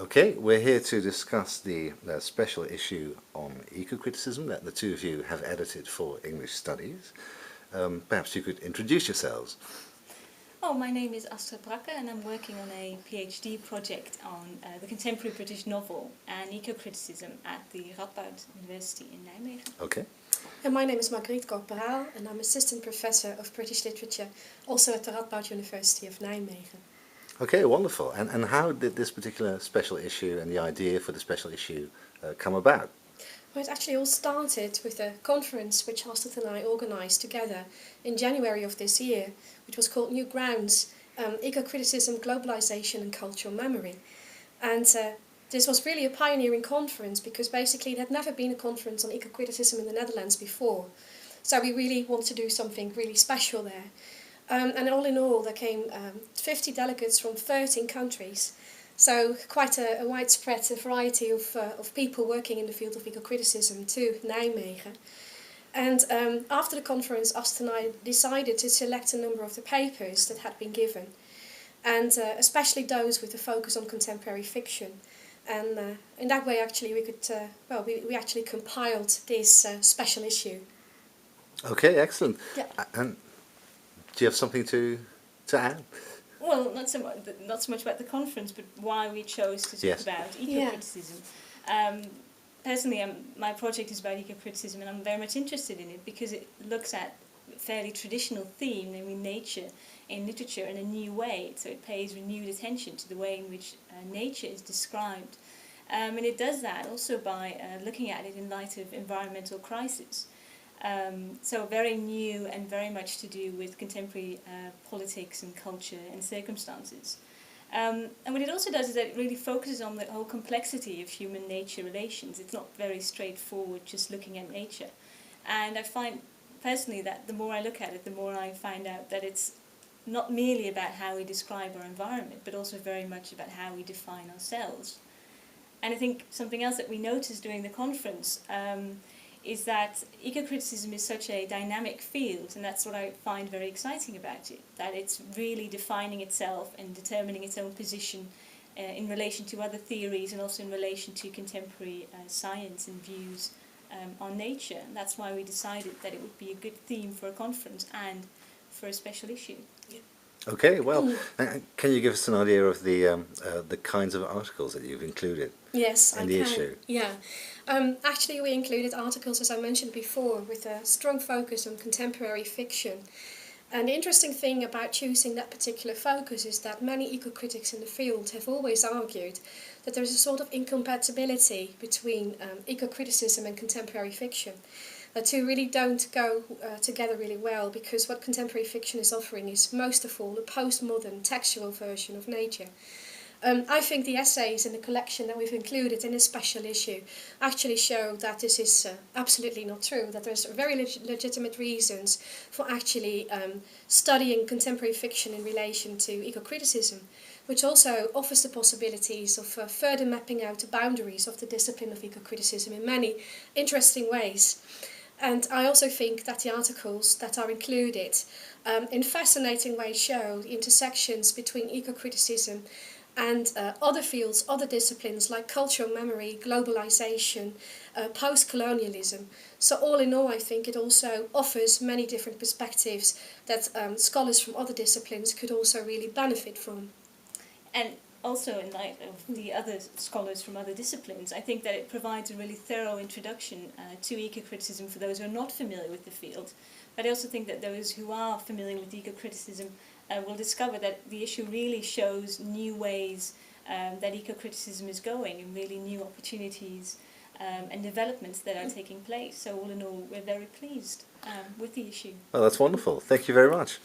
Okay, we're here to discuss the special issue on eco-criticism that the two of you have edited for English Studies. Perhaps you could introduce yourselves. Oh, my name is Astrid Bracke and I'm working on a PhD project on the contemporary British novel and eco-criticism at the Radboud University in Nijmegen. Okay. And my name is Marguérite Corporaal and I'm Assistant Professor of British Literature, also at the Radboud University of Nijmegen. Okay, wonderful. And how did this particular special issue and the idea for the special issue come about? Well, it actually all started with a conference which Astrid and I organised together in January of this year, which was called New Grounds, Eco-Criticism, Globalisation and Cultural Memory. And this was really a pioneering conference because basically there had never been a conference on eco-criticism in the Netherlands before. So we really wanted to do something really special there. And all in all, there came 50 delegates from 13 countries. So quite a widespread variety of people working in the field of eco-criticism to Nijmegen. And after the conference, Astrid and I decided to select a number of the papers that had been given, and especially those with a focus on contemporary fiction. And in that way, actually, we could we actually compiled this special issue. Okay, excellent. Yeah. And do you have something to add? Well, not so much about the conference, but why we chose to talk about eco-criticism. Personally, my project is about eco-criticism and I'm very much interested in it because it looks at a fairly traditional theme, namely nature, in literature in a new way. So it pays renewed attention to the way in which nature is described. And it does that also by looking at it in light of environmental crisis. So very new and very much to do with contemporary politics and culture and circumstances. And what it also does is that it really focuses on the whole complexity of human-nature relations. It's not very straightforward just looking at nature. And I find personally that the more I look at it, the more I find out that it's not merely about how we describe our environment, but also very much about how we define ourselves. And I think something else that we noticed during the conference is that eco-criticism is such a dynamic field, and that's what I find very exciting about it, that it's really defining itself and determining its own position in relation to other theories and also in relation to contemporary science and views on nature. And that's why we decided that it would be a good theme for a conference and for a special issue. Okay, well, can you give us an idea of the kinds of articles that you've included in the issue? Yeah. Actually, we included articles, as I mentioned before, with a strong focus on contemporary fiction. And the interesting thing about choosing that particular focus is that many eco-critics in the field have always argued that there is a sort of incompatibility between eco-criticism and contemporary fiction. The two really don't go together really well, because what contemporary fiction is offering is most of all a postmodern textual version of nature. I think the essays in the collection that we've included in this special issue actually show that this is absolutely not true, that there's very legitimate reasons for actually studying contemporary fiction in relation to eco-criticism, which also offers the possibilities of further mapping out the boundaries of the discipline of eco-criticism in many interesting ways. And I also think that the articles that are included in fascinating ways show the intersections between eco-criticism and other fields, other disciplines like cultural memory, globalization, post-colonialism. So all in all, I think it also offers many different perspectives that scholars from other disciplines could also really benefit from. And also in light of the other scholars from other disciplines, I think that it provides a really thorough introduction to eco-criticism for those who are not familiar with the field. But I also think that those who are familiar with eco-criticism will discover that the issue really shows new ways that eco-criticism is going and really new opportunities and developments that are taking place. So all in all, we're very pleased with the issue. Well, that's wonderful. Thank you very much.